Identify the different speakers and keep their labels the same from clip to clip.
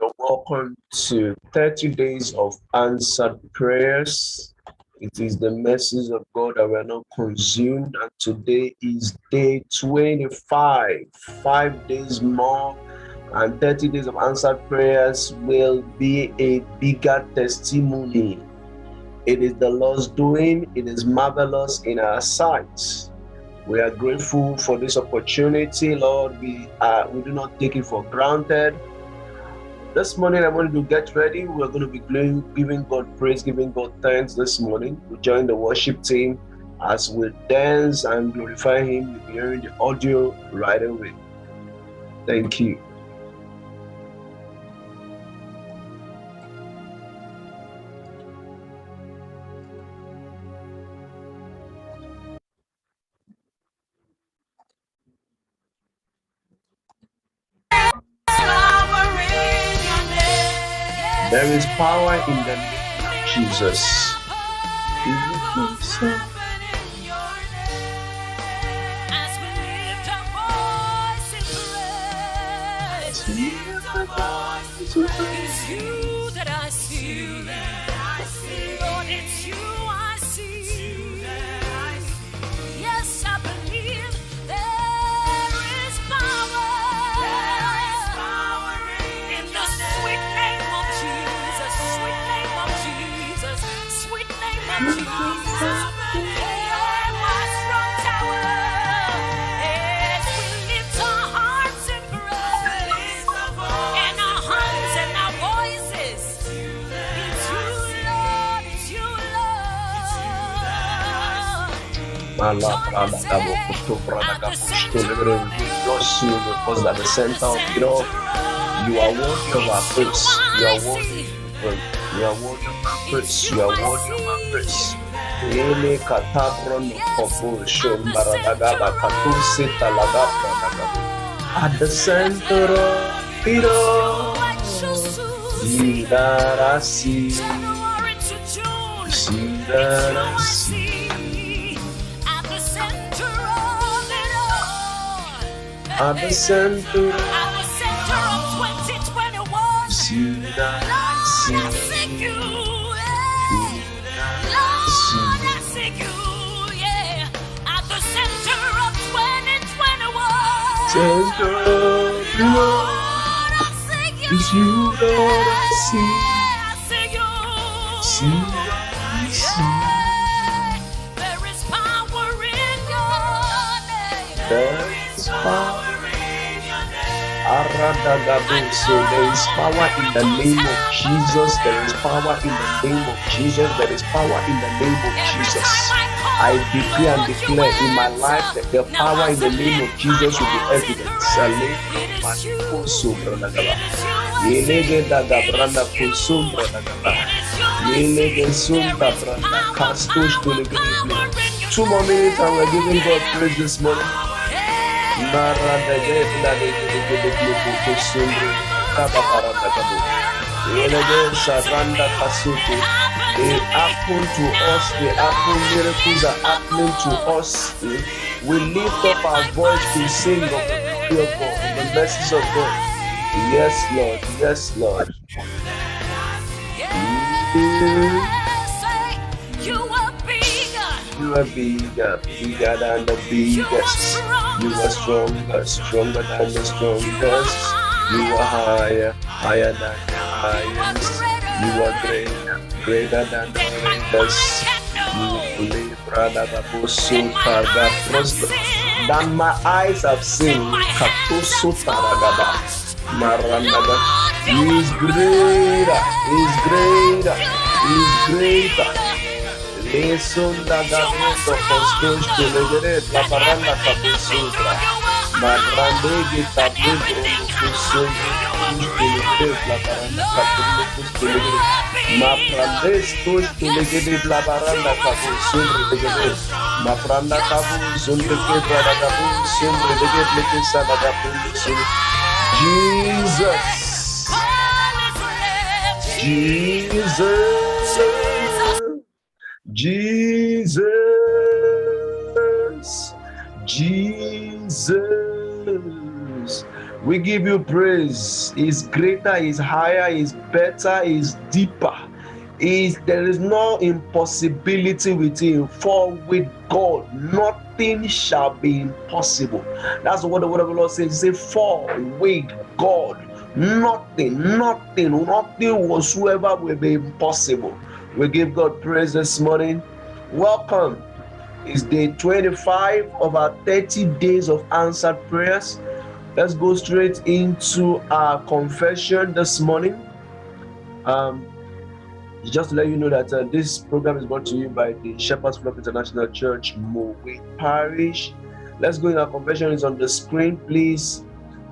Speaker 1: You're welcome to 30 days of answered prayers. It is the message of God that we are not consumed, and today is day 25. 5 days more, and 30 days of answered prayers will be a bigger testimony. It is the Lord's doing. It is marvelous in our sight. We are grateful for this opportunity, Lord. We do not take it for granted. This morning, I want you to get ready. We're going to be giving God praise, giving God thanks this morning. We join the worship team as we dance and glorify Him. You'll be hearing the audio right away. Thank you. There is power in the name of Jesus.
Speaker 2: It's you that I see. Lord, it's you I see. Yes, I believe there is power. In the sweet name of Jesus. Sweet name of Jesus. Sweet name of Jesus. You're my strong tower. As we lift our hearts in praise, and our hands and our voices, it's you, Lord, it's you,
Speaker 1: Because at the center of it all, you are worthy of our praise. You are worthy. You are worthy of our praise. You are worthy of our praise. Ele katabron kopo shombaradagaba katuse talagabradagaba. At the center of it all, see that I see. See that I see.
Speaker 2: At the center of it all.
Speaker 1: At the center
Speaker 2: At the center of 2021.
Speaker 1: see that I see.
Speaker 2: Lord, I see you. Lord, I see you. Yeah. At the center of 2021.
Speaker 1: Center of it all,
Speaker 2: Lord, I see you.
Speaker 1: it's you, Lord, I see.
Speaker 2: I see you.
Speaker 1: See that I see.
Speaker 2: There is power in your name.
Speaker 1: There is power. So there is power in the name of Jesus. There is power in the name of Jesus. There is power in the name of Jesus. I decree and declare in my life that the power in the name of Jesus will be evident. Two more minutes and we're giving God praise this morning. They happen to us, miracles are happening to us. We lift up our voice to sing of the glory of God, of the mercies of God. Yes, Lord, yes, Lord. You are bigger, bigger than the biggest. You are stronger, stronger than the strongest. You are higher, higher than the highest. You are greater, greater than the greatest. You live rather than my eyes have seen. Katoso Taragaba. Marandaga. He is greater, he is greater, he is greater. Lesunda garoto postos to legere la paranda capusutra. Marandegi tabudro kusundro to legere la paranda capusutra to legere. Maprandes to legere la paranda capusutra legere. Mapranda capusundro que para capusundro legere le que sada capusundro. Jesus, Jesus, We give you praise. Is greater, is higher, is better, is deeper. There is no impossibility with him, for with God nothing shall be impossible. That's what the word of the Lord says. Say, for with God nothing whatsoever will be impossible. We give God praise this morning. Welcome. It's day 25 of our 30 days of answered prayers. Let's go straight into our confession this morning. Just to let you know that this program is brought to you by the Shepherd's Flock International Church, Mowe Parish. Let's go in. Our confession is on the screen. Please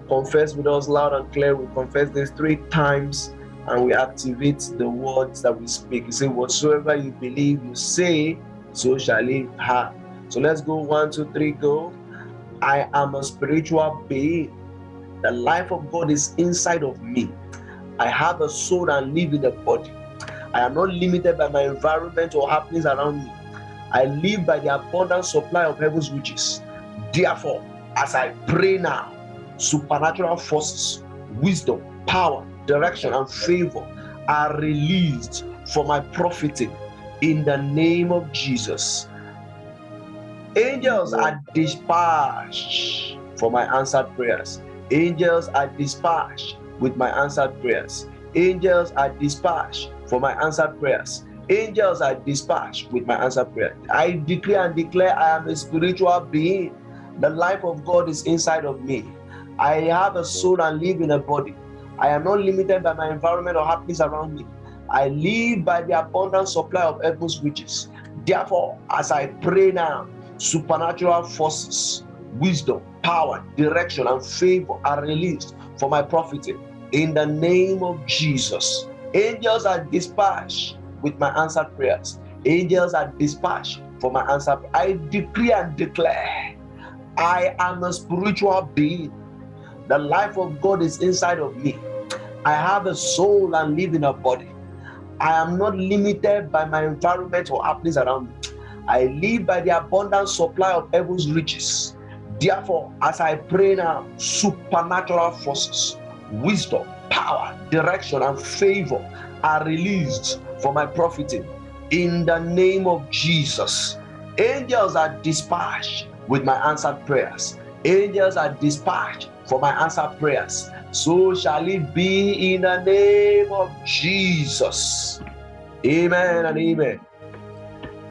Speaker 1: confess with us loud and clear. We confess this 3 times and we activate the words that we speak. You say, whatsoever you believe you say, so shall it have. So let's go. 1, 2, 3, go. I am a spiritual being. The life of God is inside of me. I have a soul and live in a body. I am not limited by my environment or happenings around me. I live by the abundant supply of heaven's riches. Therefore, as I pray now, supernatural forces, wisdom, power, direction, and favor are released for my profiting in the name of Jesus. Angels are dispatched for my answered prayers. Angels are dispatched with my answered prayers. Angels are dispatched for my answered prayers. Angels are dispatched with my answered prayers. I declare and declare I am a spiritual being. The life of God is inside of me. I have a soul and live in a body. I am not limited by my environment or happenings around me. I live by the abundant supply of heaven's riches. Therefore, as I pray now, supernatural forces, wisdom, power, direction, and favor are released for my profiting in the name of Jesus. Angels are dispatched with my answered prayers. Angels are dispatched for my answer. I decree and declare I am a spiritual being. The life of God is inside of me. I have a soul and live in a body. I am not limited by my environment or happenings around me. I live by the abundant supply of heaven's riches. Therefore, as I pray now, supernatural forces, wisdom, power, direction, and favor are released for my profiting in the name of Jesus. Angels are dispatched with my answered prayers. Angels are dispatched for my answered prayers. So shall it be in the name of Jesus. Amen and amen.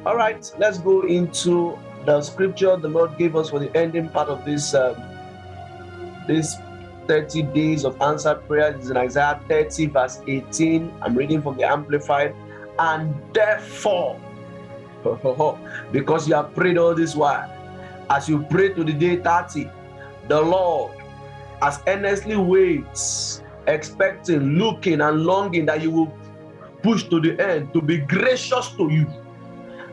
Speaker 1: All right, let's go into the scripture the Lord gave us for the ending part of this 30 days of answered prayer. This is in Isaiah 30 verse 18. I'm reading from the Amplified. And therefore, because you have prayed all this while, as you pray to the day 30, the Lord as earnestly waits, expecting, looking, and longing that you will push to the end to be gracious to you.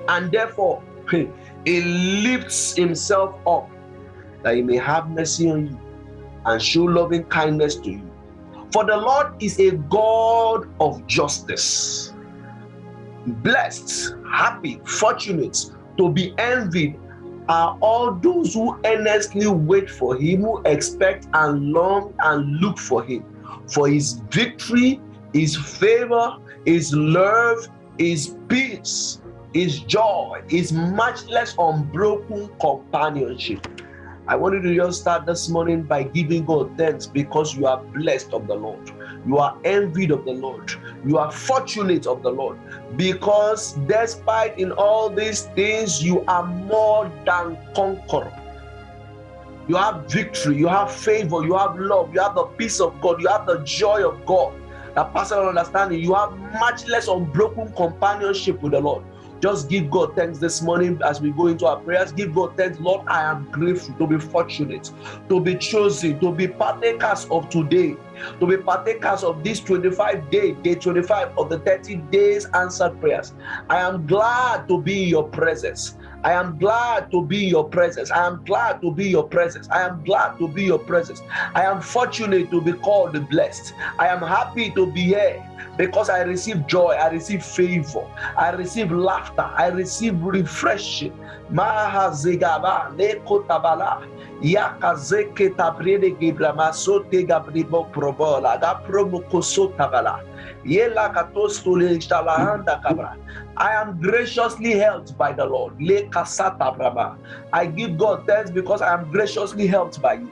Speaker 1: And therefore, he lifts himself up that he may have mercy on you and show loving kindness to you. For the Lord is a God of justice. Blessed, happy, fortunate, to be envied are all those who earnestly wait for him, who expect and long and look for him. For his victory, his favor, his love, his peace, his joy, his matchless, unbroken companionship. I want you to just start this morning by giving God thanks because you are blessed of the Lord. You are envied of the Lord. You are fortunate of the Lord. Because despite in all these things, you are more than conqueror. You have victory, you have favor, you have love, you have the peace of God, you have the joy of God, that passes all understanding. You have matchless, unbroken companionship with the Lord. Just give God thanks this morning as we go into our prayers. Give God thanks. Lord, I am grateful to be fortunate, to be chosen, to be partakers of today, to be partakers of this 25-day, day 25 of the 30 days answered prayers. I am glad to be in your presence. I am glad to be in your presence. I am glad to be in your presence. I am glad to be in your presence. I am fortunate to be called the blessed. I am happy to be here because I receive joy, I receive favor, I receive laughter, I receive refreshing. Yakazeke tabrede gibramasote gabribo probola da promokosotabala. Yela katostole stalahanda kabra. I am graciously helped by the Lord. Le kasata brama. I give God thanks because I am graciously helped by you.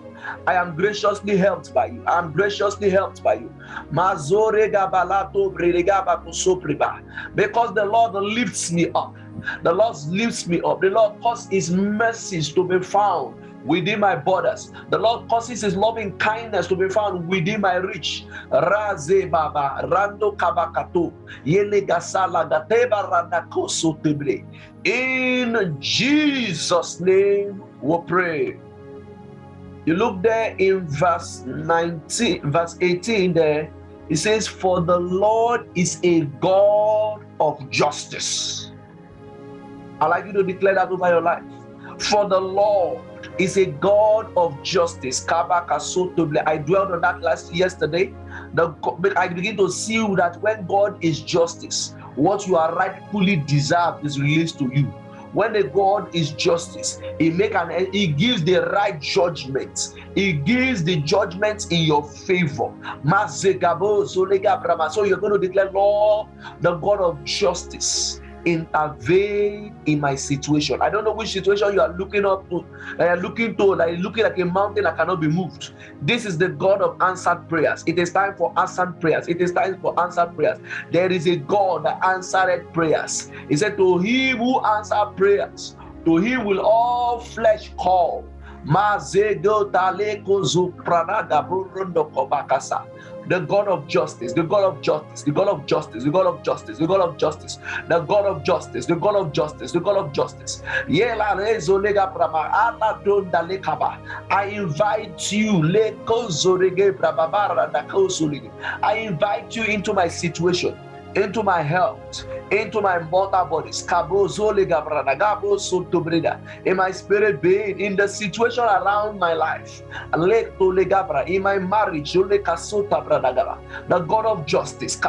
Speaker 1: I am graciously helped by you. I am graciously helped by you. Mazorega balato bredega bakusopriba. Because the Lord lifts me up. The Lord lifts me up. The Lord causes His mercies to be found within my borders. The Lord causes His loving kindness to be found within my reach. Raze baba rando kabakato yele gasala gateba ranakoso tebre. In Jesus' name we pray. You look there in verse 18 there. It says, "For the Lord is a God of justice." I'd like you to declare that over your life. For the Lord is a God of justice. I dwelled on that yesterday. I begin to see that when God is justice, what you are rightfully deserved is released to you. When a God is justice, He gives the right judgment. He gives the judgment in your favor. So you're going to declare, Lord, the God of justice, intervene in my situation. I don't know which situation you are looking like a mountain that cannot be moved. This is the God of answered prayers. It is time for answered prayers. It is time for answered prayers. There is a God that answered prayers. He said, to Him who answered prayers, to Him will all flesh call. The God of justice, the God of justice, the God of justice, the God of justice, the God of justice, the God of justice, the God of justice, the God of justice. I invite you, I invite you into my situation, into my health, into my mortal bodies, in my spirit being, in the situation around my life, in my marriage, the God of justice,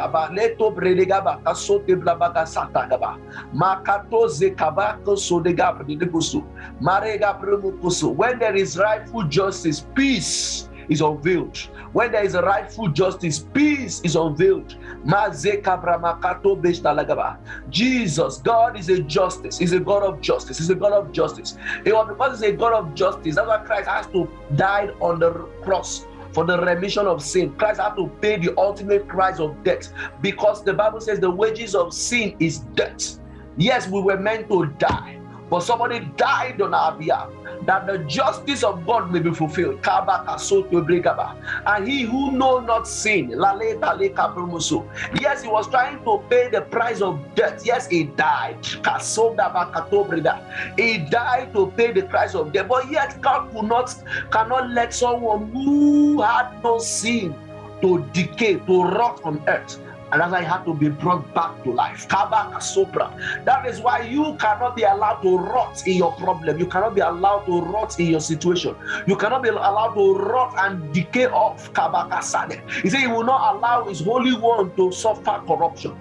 Speaker 1: when there is rightful justice, peace is unveiled. When there is a rightful justice, peace is unveiled. Jesus, God is a justice. He's a God of justice. He's a God of justice. It was because He's a God of justice, that's why Christ has to die on the cross for the remission of sin. Christ had to pay the ultimate price of death, because the Bible says the wages of sin is death. Yes, we were meant to die, but somebody died on our behalf, that the justice of God may be fulfilled. And He who know not sin, yes, He was trying to pay the price of death. Yes, He died. He died to pay the price of death. But yet God cannot let someone who had no sin to decay, to rot on earth. And that's why he had to be brought back to life. That is why you cannot be allowed to rot in your problem. You cannot be allowed to rot in your situation. You cannot be allowed to rot and decay off. He said He will not allow His Holy One to suffer corruption.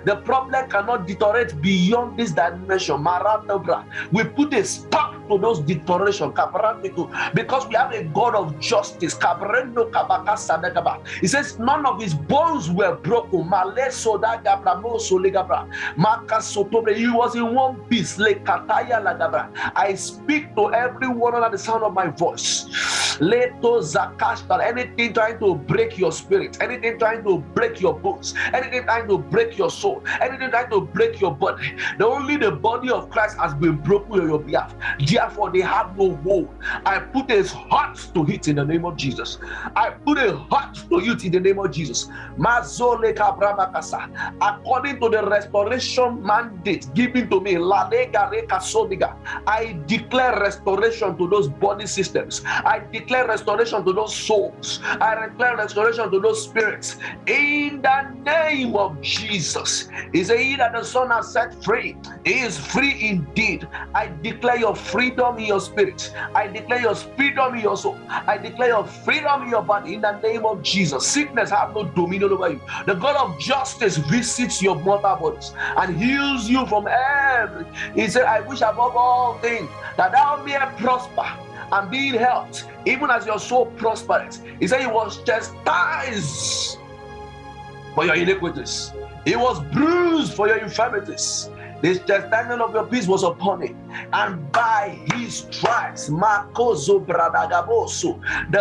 Speaker 1: The problem cannot deteriorate beyond this dimension. We put a stop to those deterioration because we have a God of justice. He says none of His bones were broken. He was in one piece. I speak to everyone under the sound of my voice. Anything trying to break your spirit, anything trying to break your bones, anything trying to break your soul, anything trying to break your body, only the body of Christ has been broken on your behalf. Therefore, they have no woe. I put a heart to it in the name of Jesus. I put a heart to it in the name of Jesus. According to the restoration mandate given to me, I declare restoration to those body systems. I declare restoration to those souls. I declare restoration to those spirits. In the name of Jesus. He said, He that the Son has set free, He is free indeed. I declare your freedom freedom in your spirit. I declare your freedom in your soul. I declare your freedom in your body in the name of Jesus. Sickness have no dominion over you. The God of justice visits your mortal bodies and heals you from every. He said, I wish above all things that thou mayest prosper and be in health, even as your soul prospers. He said he was chastised for your iniquities. He was bruised for your infirmities. The chastisement of your peace was upon him, and by his stripes, the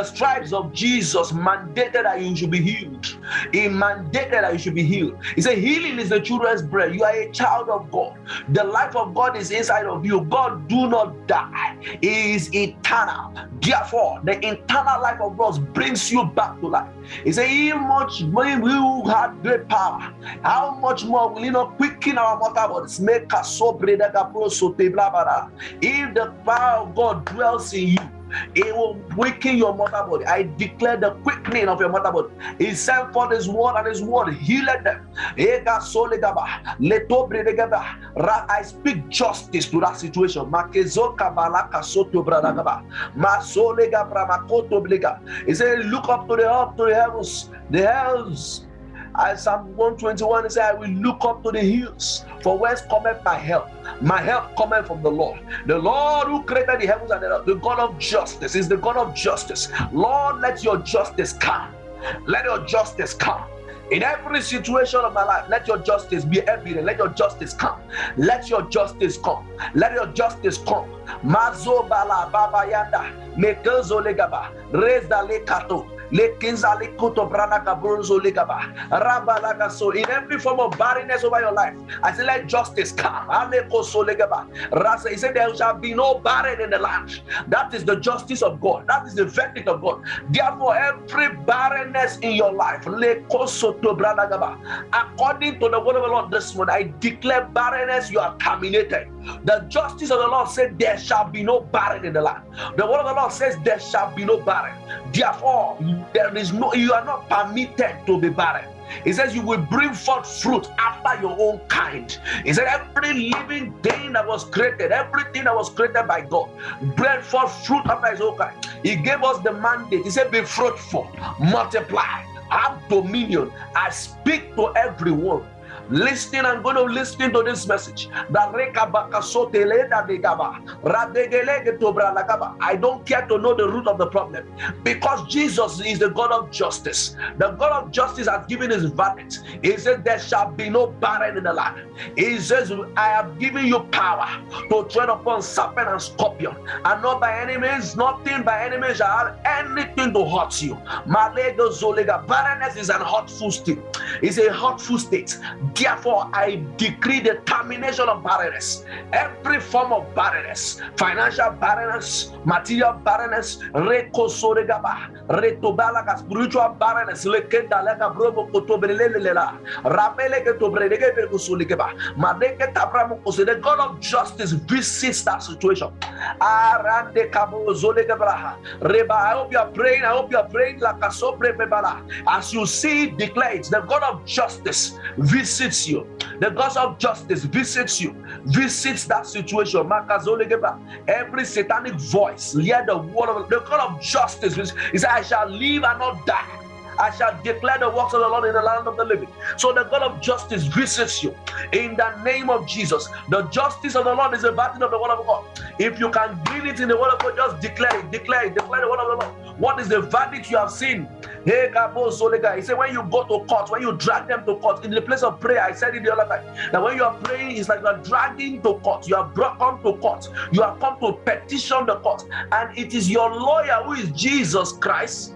Speaker 1: stripes of Jesus mandated that you should be healed. He mandated that you should be healed. He said, healing is the children's bread. You are a child of God. The life of God is inside of you. God do not die. He is eternal. Therefore, the eternal life of God brings you back to life. He said, how much more will have great power? How much more will he not quicken our mortal bodies? Make us so breda. If the power of God dwells in you, it will quicken your mortal body. I declare the quickening of your mortal body. He sent forth his word, and his word healed them. I speak justice to that situation. He said, look up to the heavens. The heavens. As Psalm 121 says, I will look up to the hills, for whence cometh my help? My help cometh from the Lord who created the heavens and the earth. The God of justice is the God of justice. Lord, let your justice come. Let your justice come. In every situation of my life, let your justice be evident. Let your justice come. Let your justice come. Let your justice come. Mazo bala baba yanda mekezo legaba reza lekato. In every form of barrenness over your life, I say, let justice come. He said, there shall be no barren in the land. That is the justice of God. That is the verdict of God. Therefore, every barrenness in your life, according to the word of the Lord this morning, I declare barrenness, you are terminated. The justice of the Lord said, there shall be no barren in the land. The word of the Lord says, there shall be no barren. Therefore, you are not permitted to be barren. He says you will bring forth fruit after your own kind. He said every living thing that was created, everything that was created by God, bring forth fruit after his own kind. He gave us the mandate. He said, be fruitful, multiply, have dominion. I speak to everyone listening and going to listen to this message. I don't care to know the root of the problem, because Jesus is the God of justice. The God of justice has given his verdict. He says there shall be no barren in the land. He says, I have given you power to tread upon serpent and scorpion, and not by any means, nothing by any means shall have anything to hurt you. Barrenness is an hurtful state. It's a hurtful state. Therefore, I decree the termination of barrenness. Every form of barrenness, financial barrenness, material barrenness, spiritual barrenness, the God of justice visits that situation. I hope you are praying. I hope you are praying like a as you see, declare it. The God of justice visits you. The God of justice visits you, visits that situation. Every satanic voice, hear the word of the God of justice. He said, I shall live and not die. I shall declare the works of the Lord in the land of the living. So the God of justice visits you in the name of Jesus. The justice of the Lord is the verdict of the word of God. If you can glean it in the word of God, just declare it, declare the word of the Lord. What is the verdict you have seen? He said, when you go to court, when you drag them to court, in the place of prayer, I said it the other time, that when you are praying, it's like you are dragging to court. You have come to court. You have come to petition the court. And it is your lawyer, who is Jesus Christ,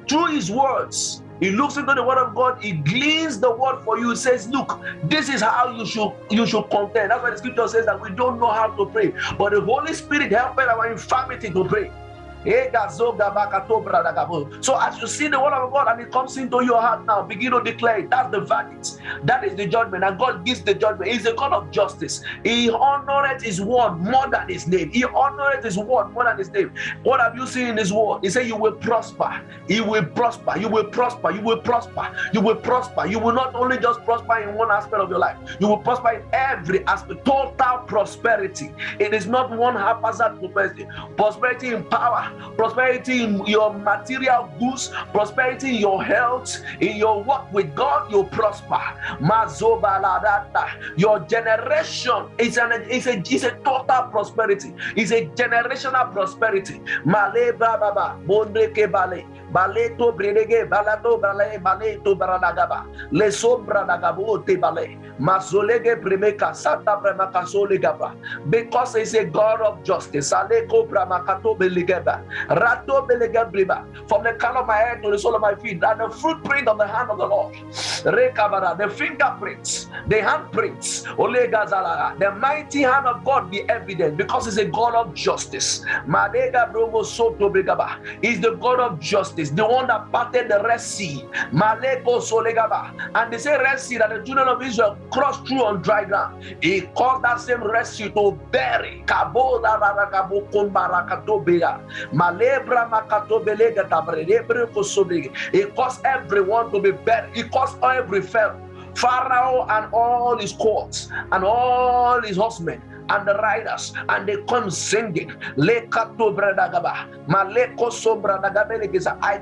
Speaker 1: through his words, he looks into the word of God, he gleans the word for you, says, look, this is how you should contend. That's why the scripture says that we don't know how to pray, but the Holy Spirit helps our infirmity to pray. So as you see the word of God and it comes into your heart now, begin to declare it. That's the verdict. That is the judgment. And God gives the judgment. He's a God of justice. He honored his word more than his name. He honored his word more than his name. What have you seen in his word? He said you will prosper. He will prosper. You will prosper. You will prosper. You will prosper. You will not only just prosper in one aspect of your life. You will prosper in every aspect. Total prosperity. It is not one haphazard prosperity. Prosperity in power, prosperity in your material goods, prosperity in your health, in your work with God, you prosper. Your generation is a total prosperity. It's a generational prosperity. Male baba, bondeke bale. Baleto bredege balato bale baleto baradagaba le sombra dagabo te bale mazolege premeka santa premaka solegaba, because he's a God of justice. Aleko bramakato belegeba rato belegabriba, from the crown of my head to the sole of my feet, and the footprint of the hand of the Lord, rekabara, the fingerprints, the handprints, olegazala, the mighty hand of God be evident, because he's a God of justice. Madega bromo soto bregaba, he's the God of justice, the one that parted the Red Sea. Maleko solegaba, and they say Red Sea that the children of Israel crossed through on dry ground. He caused that same Red Sea to bury kabo da barakabo kumbarakato bega malebra makato belega tabrebre kosobege. He caused everyone to be buried. He caused every Pharaoh and all his courts and all his horsemen and the riders, and they come singing. I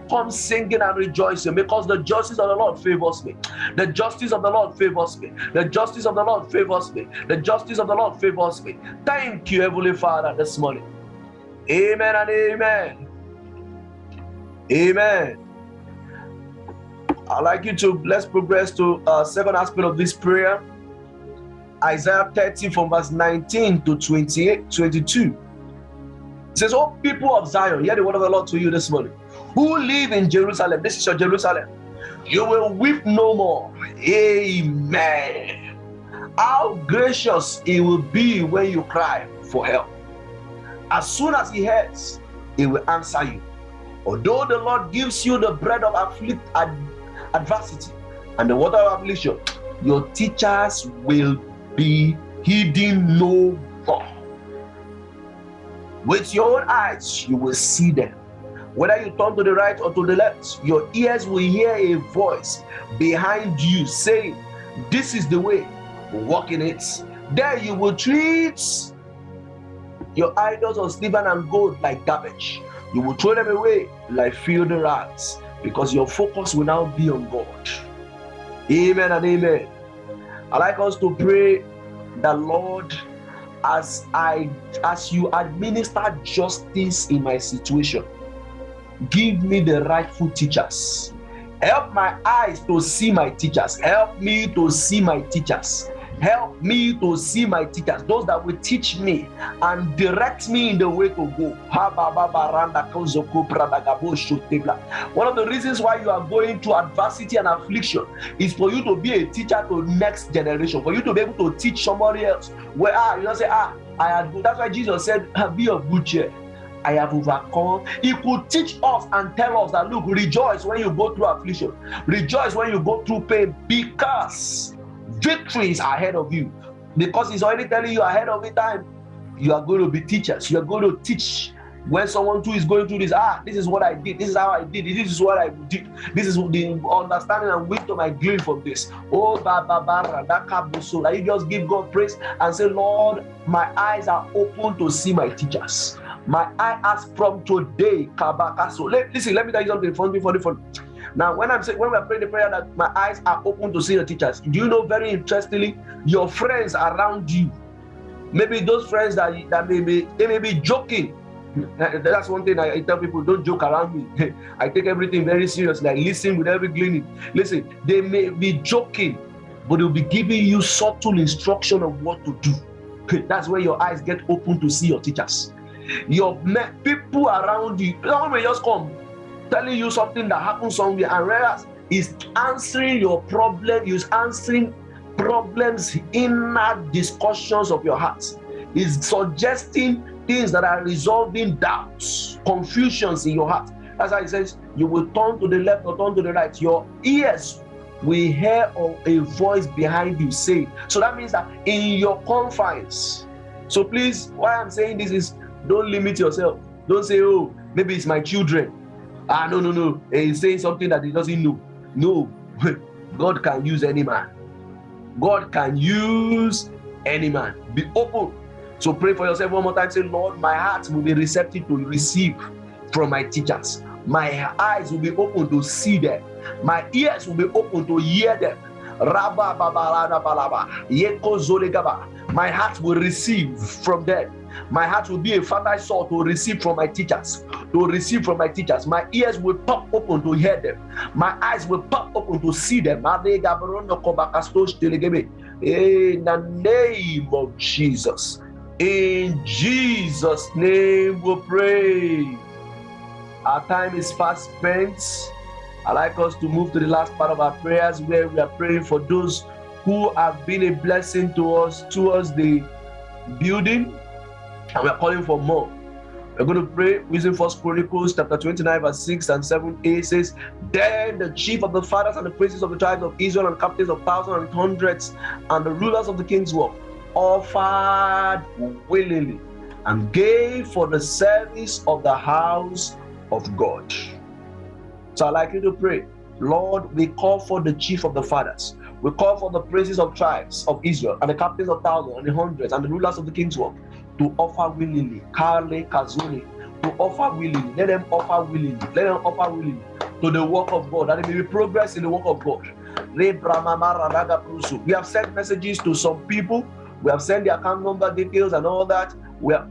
Speaker 1: come singing and rejoicing, because the justice of the Lord favors me. The justice of the Lord favors me. The justice of the Lord favors me. The justice of the Lord favors me. Thank you, Heavenly Father, this morning. Amen and amen. Amen. I'd like you to, let's progress to second aspect of this prayer. Isaiah 30 from verse 19 to 22. It says, "Oh people of Zion, hear the word of the Lord to you this morning, who live in Jerusalem." This is your Jerusalem. "You will weep no more." Amen. How gracious He will be when you cry for help. As soon as He hears, He will answer you. Although the Lord gives you the bread of adversity and the water of affliction, your teachers will be hidden no more. With your own eyes, you will see them. Whether you turn to the right or to the left, your ears will hear a voice behind you saying, "This is the way, walk in it." There you will treat your idols of silver and gold like garbage. You will throw them away like filthy rags, because your focus will now be on God. Amen and amen. I'd like us to pray that, Lord, as you administer justice in my situation, give me the rightful teachers. Help my eyes to see my teachers. Help me to see my teachers. Help me to see my teachers, those that will teach me and direct me in the way to go. One of the reasons why you are going through adversity and affliction is for you to be a teacher to next generation, for you to be able to teach somebody else. Where you don't say, I had good. That's why Jesus said, "Be of good cheer. I have overcome." He could teach us and tell us that, look, rejoice when you go through affliction. Rejoice when you go through pain, because victory is ahead of you. Because He's already telling you ahead of the time, you are going to be teachers. You are going to teach. When someone too is going through this, this is what I did, this is how I did it, this is what I did, this is the understanding and wisdom I gleaned from this. Oh, that you just give God praise and say, "Lord, my eyes are open to see my teachers. My eye as from today, Listen, let me tell you something funny. Now, when we are praying the prayer that my eyes are open to see the teachers, do you know, very interestingly, your friends around you, maybe those friends that may be joking. That's one thing I tell people: don't joke around me. I take everything very serious. Like, listen with every gleaning. Listen, they may be joking, but they'll be giving you subtle instruction of what to do. That's where your eyes get open to see your teachers. Your people around you, someone may just come telling you something that happened somewhere, and whereas is answering your problem, is answering problems, inner discussions of your heart, is suggesting things that are resolving doubts, confusions in your heart. That's why it says you will turn to the left or turn to the right. Your ears will hear a voice behind you saying. So that means that in your confines. So please, why I'm saying this is don't limit yourself. Don't say, oh, maybe it's my children. No. He's saying something that he doesn't know. No, God can use any man. God can use any man. Be open. So pray for yourself one more time. Say, Lord, my heart will be receptive to receive from my teachers. My eyes will be open to see them. My ears will be open to hear them. My heart will receive from them. My heart will be a fertile soul to receive from my teachers. To receive from my teachers. My ears will pop open to hear them. My eyes will pop open to see them. In the name of Jesus. In Jesus' name we pray. Our time is fast spent. I'd like us to move to the last part of our prayers, where we are praying for those who have been a blessing to us towards the building, and we are calling for more. We're going to pray using 1 Chronicles chapter 29 verse 6 and 7a. Says, then the chief of the fathers and the princes of the tribes of Israel and captains of thousands and hundreds and the rulers of the king's work offered willingly and gave for the service of the house of God. So I'd like you to pray, Lord, we call for the chief of the fathers. We call for the princes of tribes of Israel and the captains of thousands and the hundreds and the rulers of the king's work to offer willingly. To offer willingly. Let them offer willingly. Let them offer willingly to the work of God, that it may be progress in the work of God. We have sent messages to some people. We have sent the account number details and all that. We are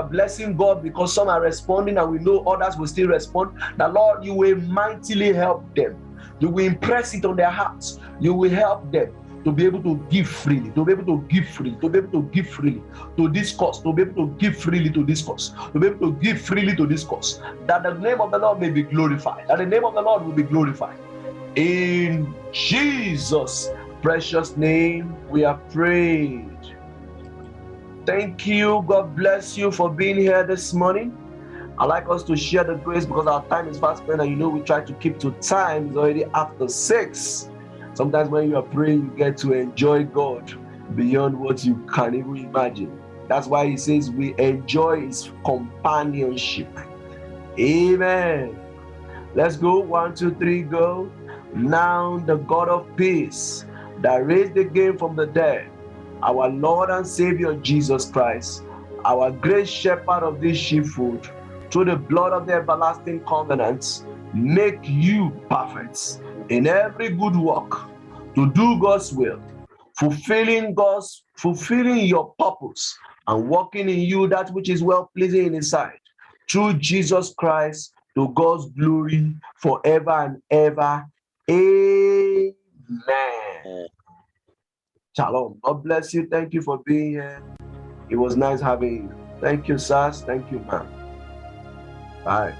Speaker 1: blessing God because some are responding and we know others will still respond. That Lord, you will mightily help them. You will impress it on their hearts. You will help them to be able to give freely, to be able to give freely, to be able to give freely to this cause, to be able to give freely to this cause, to be able to give freely to this cause, that the name of the Lord may be glorified, that the name of the Lord will be glorified. In Jesus' precious name we have prayed. Thank you. God bless you for being here this morning. I'd like us to share the grace because our time is fast spent, and you know we try to keep to time. It's already after 6. Sometimes when you are praying, you get to enjoy God beyond what you can even imagine. That's why he says we enjoy his companionship. Amen. Let's go. 1, 2, 3, go. Now the God of peace that raised again from the dead, our Lord and Savior Jesus Christ, our great shepherd of this sheepfold, through the blood of the everlasting covenants, make you perfect in every good work, to do God's will, fulfilling your purpose, and working in you that which is well pleasing in his sight, through Jesus Christ, to God's glory forever and ever. Amen. Shalom. God bless you. Thank you for being here. It was nice having you. Thank you, Sas. Thank you, ma'am. Bye.